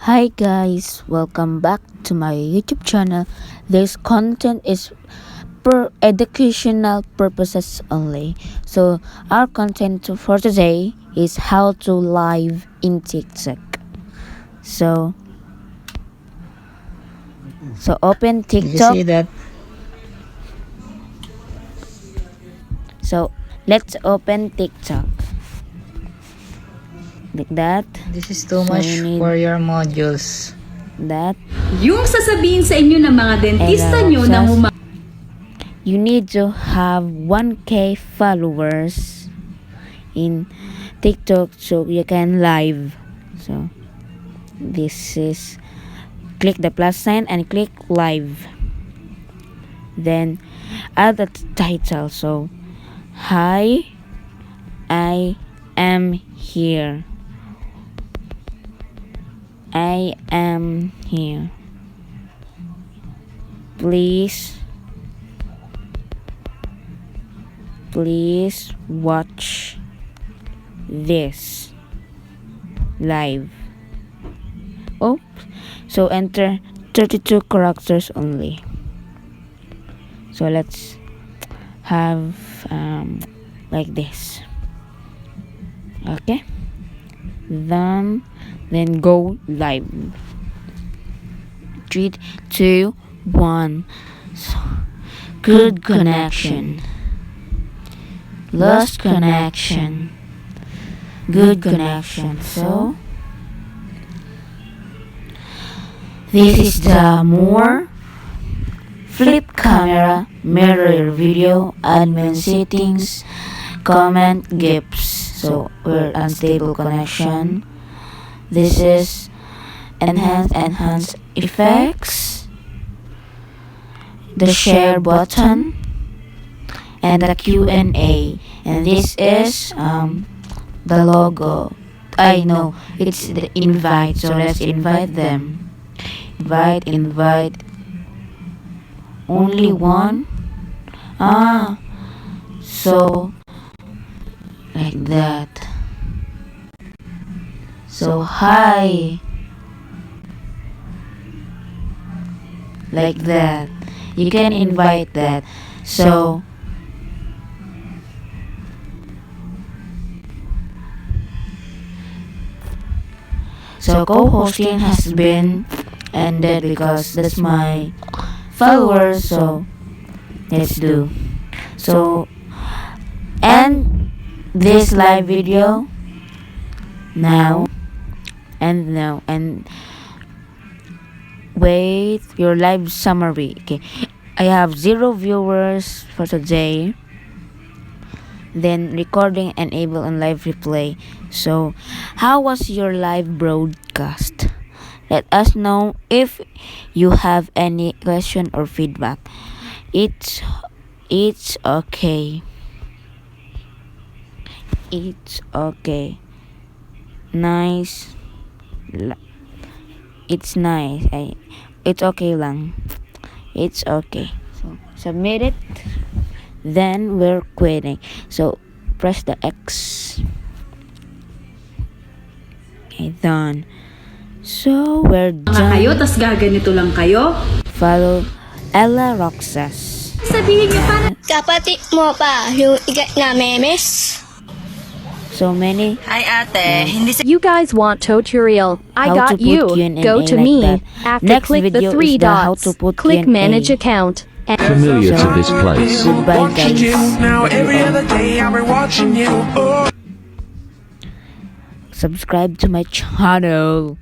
Hi guys, welcome back to my YouTube channel. This content is for educational purposes only. So our content for today is how to live in TikTok. So open Did you TikTok. see that? So let's open TikTok. Like that. This is too So much you need for your modules. that. Yung sasabihin sa inyo ng mga dentista nyo na You need to have 1K followers in TikTok so you can live. So this is click the plus sign and click live. Then add the title. So hi, I am here. I am here. Please watch this live. Oh, so enter 32 characters only. So let's have like this. Okay, then go live. 3, 2, 1. So, good connection. Lost connection. Good connection. So this is the more flip camera, mirror video, admin settings, comment, gifts. So we're unstable connection. This is enhance effects, the share button, and the Q&A. And this is the logo. I know it's the invite. So let's invite them. Invite. Only one. So like that. So hi. Like that. You can invite that. So co-hosting has been ended because that's my followers. So let's do. So end this live video now and wait your live summary. Okay, I have 0 viewers for today. Then recording enable and live replay. So how was your live broadcast? Let us know if you have any question or feedback. It's okay. It's okay. Nice. It's nice. It's okay lang. It's okay. So submit it. Then we're quitting. So press the X. Okay, done. So we're done. kayo, tas gaganito lang kayo. Follow Ella Roxas. Sabihin nyo para Kapatid mo pa yung igat na memes? So many. Hi ate, hindi You guys want tutorial? I How to got put you. Q&A Go to like me. that. After Next click video the 3 is the how dots. to put Click Q&A. manage account. And Familiar to this place. Goodbye guys. Now every other day I'll be watching you. Oh. Subscribe to my channel.